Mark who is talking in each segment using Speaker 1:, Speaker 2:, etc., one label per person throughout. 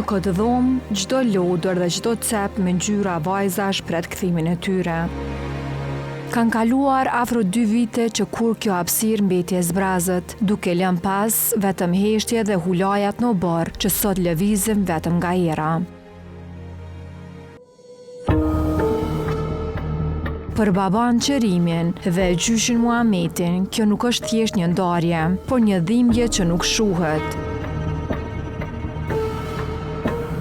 Speaker 1: Në këtë dhomë, çdo lodër dhe çdo cep me ngjyra vajzash pret kthimin e tyre. Kanë kaluar afro 2 vite që kur kjo hapësirë mbeti e zbrazët, duke lënë pas vetëm heshtje dhe hulajat në borë që sot lëvizim vetëm nga era. Për baban Qerimin dhe gjyshin Muhametin, kjo nuk është thjesht një ndarje, por një dhimbje që nuk shuhet.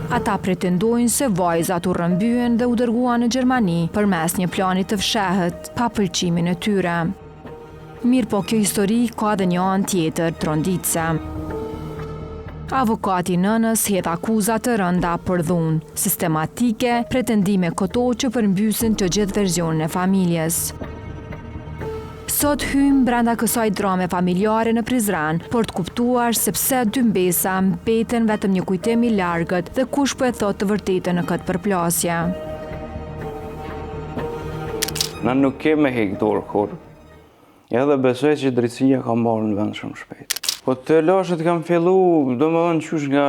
Speaker 1: Ata pretendojnë se vajzat u rrëmbyen dhe u dërguan në Gjermani përmes një plani të fshehët, pa pëlqimin e tyre. Mirë po kjo histori ka dhe një anë tjetër, tronditse. Avokati nënës hedh akuza të rënda për dhunë, sistematike, pretendime këto që përmbysin të gjithë versionin e familjes. Sot hym brenda kësaj drame familjare në Prizren për të kuptuar se pse dy mbesa mbeten vetëm një kujtim i largët dhe kush po e thot të vërtetën në këtë përplasje.
Speaker 2: Na nuk kemi hektor kur. Edhe besoj që drejtësia ka marrë në vend shumë shpejt. Po të lashët kam fillu, domethënë qysh nga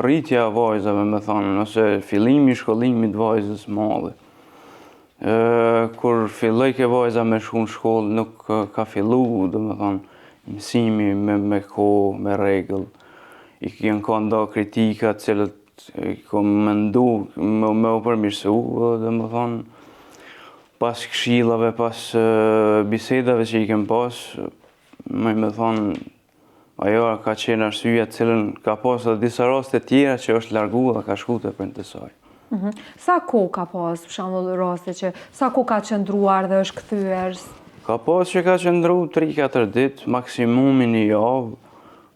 Speaker 2: rritja e vajzave, me thonë, ose fillimi i shkollimit vajzës madhe. Kur filloj ke vajza me shku në shkollë, nuk ka fillu, domethënë, mësimi me kohë, me rregull. I kanë ka nda kritika të cilët i kam mendu me u përmirësu, domethënë, pas këshillave, pas bisedave që i kem pas, me thonë, ajo ka qenë arsyeja të cilën ka pas edhe disa raste tjera që është largu dhe ka shku te prindërit e saj.
Speaker 1: Sa kohë ka pas, për shembull, raste që sa kohë ka qëndruar dhe është kthyer?
Speaker 2: Ka pas që ka qëndru 3-4 ditë, maksimumi një javë,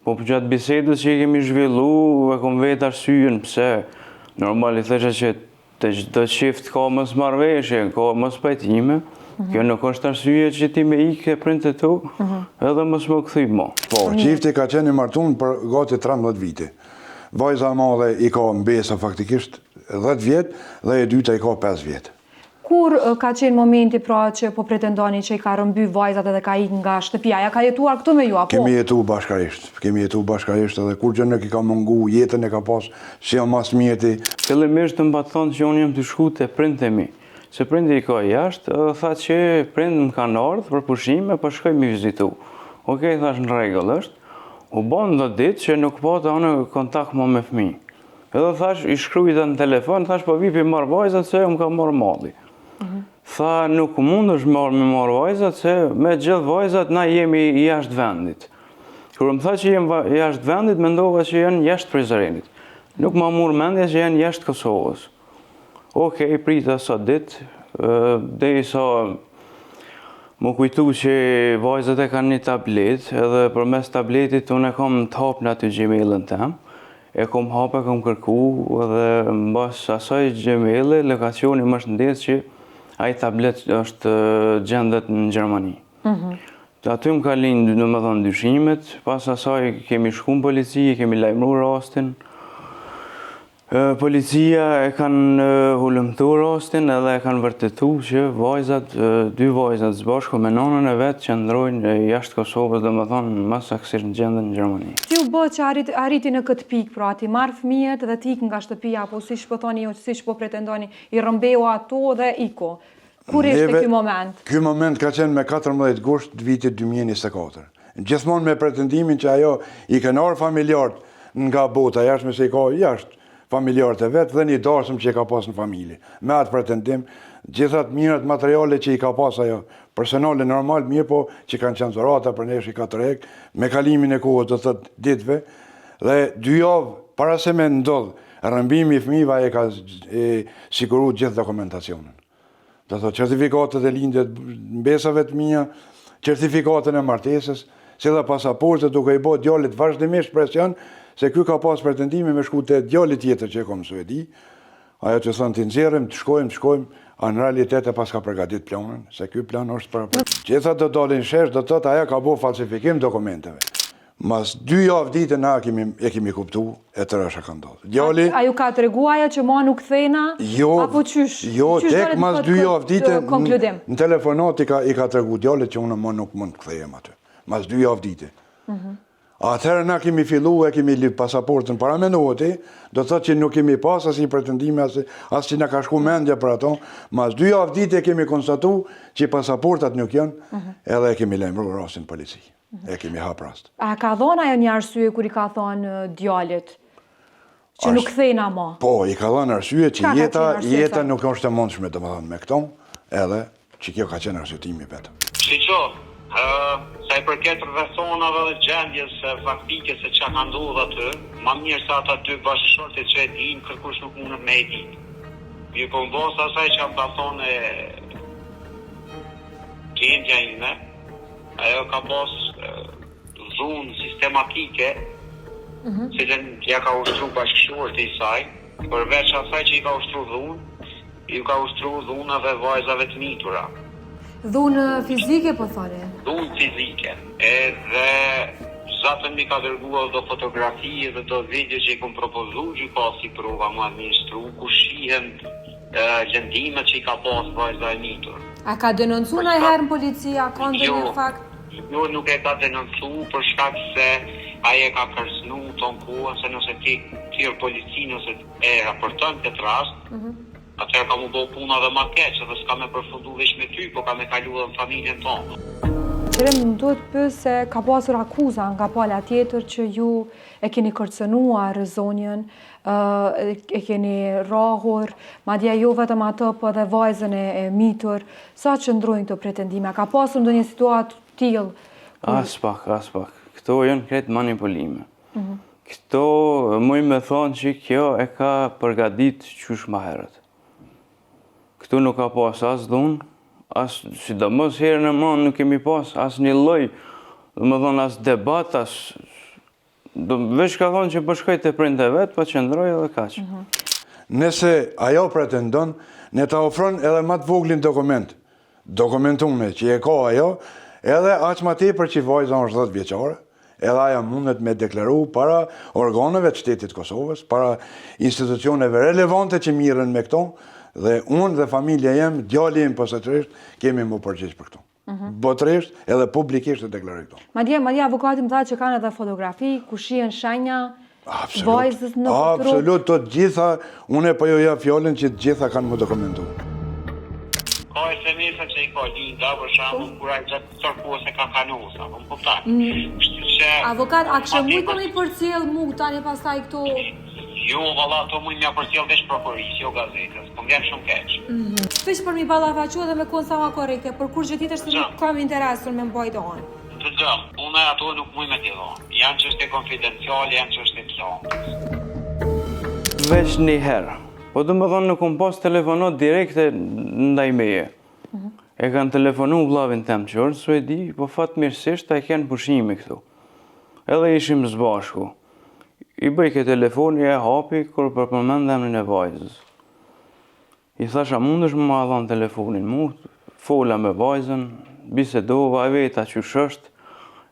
Speaker 2: po për gjatë bisedës që i kemi zhvillu, e kom vetë arsyeën pse. Normal i thesha që të çdo çift ka mos marrëveshje, ka mos pajtime. Kjo nuk është arsye që ti me ikë e prindët e tu, edhe mos më kthy më.
Speaker 3: Po, çifti ka qenë i martuar për gati 13 vite. Vajza e madhe i ka mbesa faktikisht 10 vjet dhe e dyta i ka 5 vjet.
Speaker 1: Kur ka qenë momenti pra që po pretendoni që i ka rrëmby vajzat edhe ka ikë nga shtëpia? Ja ka jetuar këtu me ju apo?
Speaker 3: Kemi jetu bashkarisht edhe kur gjë nuk i ka mungu, jetën e ka pas si jo mas mjeti.
Speaker 2: Fillimisht më thonë që unë jam të shku te prindët e mi. Se prindi i ka jashtë, edhe tha që prindë më kanë ardhë për pushime, për shkoj mi vizitu. Okej, thash në rregull është. U bon 10 ditë që nuk pata anë kontakt më me fëmijë. Edhe thash, i shkrujta në telefon, thash po vipi marrë vajzat se më ka marrë malli. Tha, nuk mund është me marrë vajzat se me gjithë vajzat na jemi jashtë vendit. Kur më tha që jem jashtë vendit, mendova që janë jashtë Prizrenit. Nuk ma murë mendja që janë jashtë Kosovës. Okej, prita sa ditë, dhe i sa më kujtu që vajzat e kanë një tablet, edhe për mes tabletit unë e kam të hapë në aty Gmailin tem, e kam hapë, e kam kërku, edhe në bas asaj Gmaili, lokacioni më shëndet që ai tablet është gjendet në Gjermani. Aty më ka linë, në më thonë, dyshimet, pas asaj kemi shku në polici, kemi lajmëru rastin. Policia e kanë hulumtu rastin edhe e kanë vërtetu që dy vajzat zbashku me nonën e vetë që ndrojnë jashtë Kosovës dhe më thonë mas saksisht në gjendën në Gjermani.
Speaker 1: Si u bë që arriti në këtë pikë, pra ti marrë fëmijët dhe ti ikë nga shtëpia, apo si po thoni, si po pretendoni, i rrëmbeu ato dhe iko. Kur ishte ky moment?
Speaker 3: Ky moment ka qenë me 14 gusht vitit 2024. Gjithmonë me pretendimin që ajo i kanë ardhur familjarët nga bota jashtë, me se i ka jashtë familjarët e vetë dhe një darsëm që i ka pas në familje. Me atë pretendim, gjithat mirat materiale që i ka pas ajo, personale normal mirë, po që kanë qenë zorata për nesh i 4 hek, me kalimin e kohës të thët ditve, dhe 2 javë para se me ndodhë rrëmbimi i fëmijëve e ka siguru gjithë dokumentacionin. Do thotë certifikatët e lindjet mbesave të mia, certifikatën e martesës, si dhe pasaportet duke i bërë djalit vazhdimisht presion, se ky ka pas pretendime me shku te djalit tjetër që e kom Suedi, ajo që thënë të nxjerrim, të shkojmë, a në realitet e pas ka përgatit planën, se ky plan është për gjitha do dalin shesh, do të thotë ajo ka bo falsifikim dokumenteve. Mas 2 javë ditë na e kemi kuptu e të rësha ka ndodhë.
Speaker 1: A ju ka të regu ajo që ma nuk thena? Apo qysh?
Speaker 3: Jo, tek mas 2 javë ditë në telefonat i ka të regu djalit që unë ma nuk mund të kthejem aty. Mas 2 javë ditë. Atëherë na kemi fillu e kemi lidh pasaportën para menueti, do të thotë që nuk kemi pas as i pretendime as që na ka shku mendja për ato, mas 2 javë ditë kemi konstatu që pasaportat nuk janë, edhe e kemi lajmëruar rastin polici. E kemi hap rast.
Speaker 1: A ka dhënë ajo një arsye kur i ka thonë djalit që nuk kthejna më?
Speaker 3: Po, i ka dhënë arsye që
Speaker 1: Çka ka qenë arsye,
Speaker 3: jeta
Speaker 1: sa?
Speaker 3: nuk është e mundshme domethënë me këto, edhe që kjo ka qenë arsyetimi vetëm.
Speaker 4: Sa i përket rrethonave dhe gjendjes faktike se çka ka ndodhur aty, më mirë se ata 2 bashkëshortet që e dinë, kërkush nuk mundet me e ditë. Mirë po mbos asaj që më ka thonë gjendja ime, ajo ka pas dhunë sistematike, cilën ja ka ushtru bashkëshorët e saj, përveç asaj që i ka ushtru dhunë, ju ka ushtru dhunave vajzave të mitura.
Speaker 1: Dhunë fizike, po thoni?
Speaker 4: Dhunë fizike. Edhe zatën mi ka dërguar do fotografi dhe do video që i kom propozu gjykatës si prova mu administru, ku shihen lëndimet që i ka pas vajza e mitur.
Speaker 1: A ka denoncu në herë në policia, ka ndonjë fakt?
Speaker 4: Jo, nuk e ka denoncu për shkak se aje ka kërsnu ton kohën, se nëse ti tjerë policinë ose e raporton këtë rast, atëherë ka mu bo puna dhe ma keqë, dhe s'ka me përfundu veç me ty, po ka me kalu dhe në familjen tonë.
Speaker 1: Qërem, më duhet pyes se ka pasur akuza nga pala tjetër që ju e keni kërcënuar zonjën, e keni rrahur, madje jo vetëm atë, po dhe vajzën e mitur. Sa qëndrojnë këto pretendime? Ka pasur ndonjë situatë tillë?
Speaker 2: As pak. Këto janë kretë manipulime. Këto muj me thonë që kjo e ka përgadit qysh ma herët. Këtu nuk ka pas as dhunë, as sidomos herën e madhe nuk kemi pas as një lloj, domethënë as debat, veç ka thonë që po shkoj te prindë vet, po qëndroj edhe kaq.
Speaker 3: Nëse ajo pretendon, ne ta ofron edhe më të voglin dokumentume që e ka ajo, edhe aq më tepër që vajza është 10 vjeçare, edhe ajo mundet me deklaru para organeve të shtetit Kosovës, para institucioneve relevante që mirën me këto, dhe unë dhe familja jem, djali im posaçërisht, kemi më përgjegjë për këto. Botërisht edhe publikisht të deklaroj këto.
Speaker 1: Madje avokati më tha që kanë edhe fotografi ku shihen shenja vajzës në rrugë.
Speaker 3: Absolut, të gjitha, unë po jo jap fjalën që të gjitha kanë më dokumentu.
Speaker 4: Ka SMS-a që i ka linda, për shembull, kur ai gjatë kërkues e ka kanuar, apo më kupton. Kështu që
Speaker 1: Avokat, a kështë mujtë me i përcjell mu tani pastaj këto?
Speaker 4: Jo, valla, ato mund mja përcjell veç prokurisë, jo gazetës, po m'vjen shumë keq.
Speaker 1: Veç për mi ballafaqua dhe me konë sa ma korrekte, për kur gjë tjetër se nuk kam interesur me mbajtë onë.
Speaker 4: Të gjëm, unë ato nuk muj me t'i dhonë. Janë çështje konfidenciale, janë çështje planës.
Speaker 2: Veç një herë. Po do më thonë nuk kom pas telefonat direkte ndaj meje. E kanë telefonu vllavin tem që është Suedi, po fatmirësisht ta e kanë pushimi këtu. Edhe ishim zbashku. I bëj ke telefoni e hapi kur përmendem në vajzës. I thasha mundesh më ma dhanë telefonin mu, fola me vajzën, bisedova, e veta qysh është,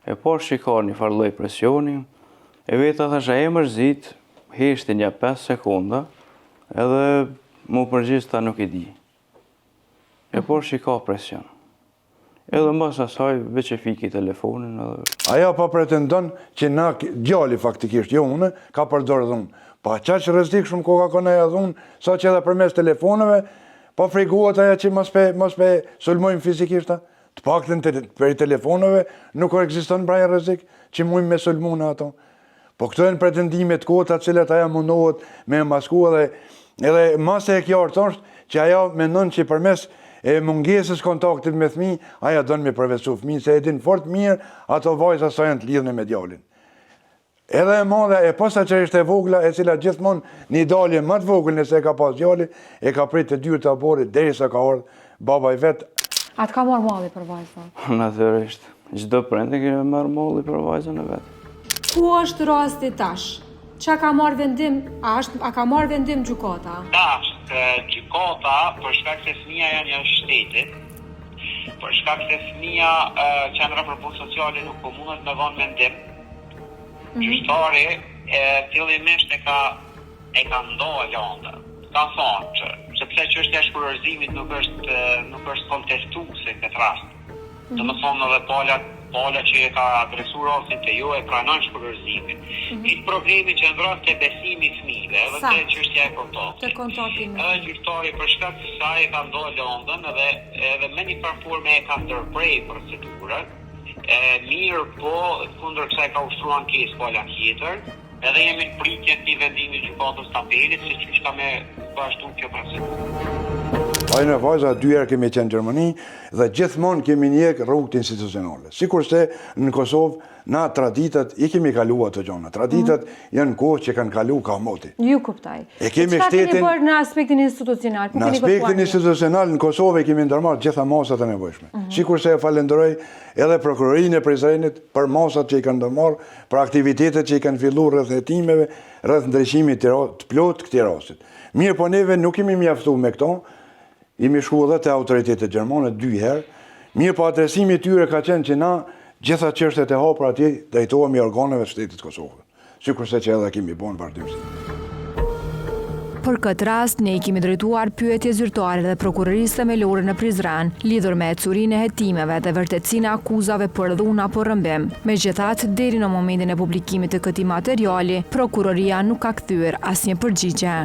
Speaker 2: e por shikar një farloj presioni, e veta thasha e mërzit, heshti një 5 sekonda, edhe mu përgjista nuk i di. E por shikar presion. Edhe mbas asaj veç e fiki telefonin edhe...
Speaker 3: Aja pa pretendon që na djali faktikisht, jo une, ka përdorë dhunë. Pa qaq rrezik shumë ko ka kona e dhunë, sa që edhe përmes telefoneve, pa friguat aja që mos pe sulmojmë fizikisht, të paktën për telefoneve nuk ekziston pra e rrezik që mujmë me sulmu në ato. Po këto e në pretendimet kota cilet aja mundohet me masku edhe mase e kjartë është që aja mendon që përmes e mungesës kontaktit me fëmijë, aja donë me përvecu fëmijë, se e din fort mirë ato vajza sa janë të lidhne me djalin. Edhe e madhe, e posa që ishte e vogla, e cila gjithmonë një dalje më të vogël nëse e ka pas djali, e ka prit të dyrë të aborit, derisa ka ardhur baba i vetë.
Speaker 1: A të ka marrë malli për vajzën?
Speaker 2: Natyrisht, çdo prindi ka marrë malli për vajzën e vet.
Speaker 1: Ku është rasti tash? Qa ka marrë vendim, a ka marrë vendim gjykata?
Speaker 4: Tash, gjykata, për shkak se fëmia janë jashtë shtetit, për shkak se fëmia qendra për punë sociale nuk po mundet me dhënë mendim, gjyqtari fillimisht e ka ndalë ëndër. Ka thonë që sepse çështja e shkurorzimit nuk është kontestuese në këtë rast. Domethënë edhe pala pala që e ka adresuar rastin te ju e pranon shpërërzimin. Këtë problemi që ndron te besimi i fëmijëve, edhe te çështja e kontaktit.
Speaker 5: Te kontakti.
Speaker 4: Gjyqtari për shkak se sa e ka ndalë Londën edhe me një forme e ka ndërprej procedurën. Mirë po, kundër kësaj ka ushtruar ankesë pala tjetër, edhe jemi në pritje të vendimit të gjykatës të apelit se çish ka me vazhdu kjo procedurë.
Speaker 3: Në vajza 2 herë kemi qenë në Gjermani dhe gjithmonë kemi njek rrugët institucionale. Sikurse në Kosovë na traditat i kemi kaluar të gjona. Traditat janë kohë që kanë kalu ka moti.
Speaker 5: Ju kuptoj.
Speaker 3: E kemi
Speaker 5: Çfarë keni
Speaker 3: shtetin
Speaker 5: bërë në aspektin institucional?
Speaker 3: Në aspektin institucional në Kosovë kemi ndërmarrë gjitha masat e nevojshme. Sikurse e falenderoj edhe prokurorinë e Prizrenit për masat që i kanë ndërmarrë, për aktivitetet që i kanë filluar rreth hetimeve, rreth ndryshimit të plot këtij rasti. Mirë, po neve nuk kemi mjaftuar me këto. Jemi shku edhe te autoritetet gjermane 2 herë. Mirë, po adresimi i tyre ka qenë që na gjitha çështjet e hapura atje drejtohemi organeve të shtetit Kosovë. Sikurse që edhe kemi bën vazhdimisht.
Speaker 1: Për këtë rast, ne i kemi drejtuar pyetje zyrtare dhe prokurorisë themelore në Prizren, lidhur me ecurinë e hetimeve dhe vërtetësinë e akuzave për dhun apo rrëmbim. Megjithatë, deri në momentin e publikimit të këtij materiali, prokuroria nuk ka kthyer asnjë përgjigje.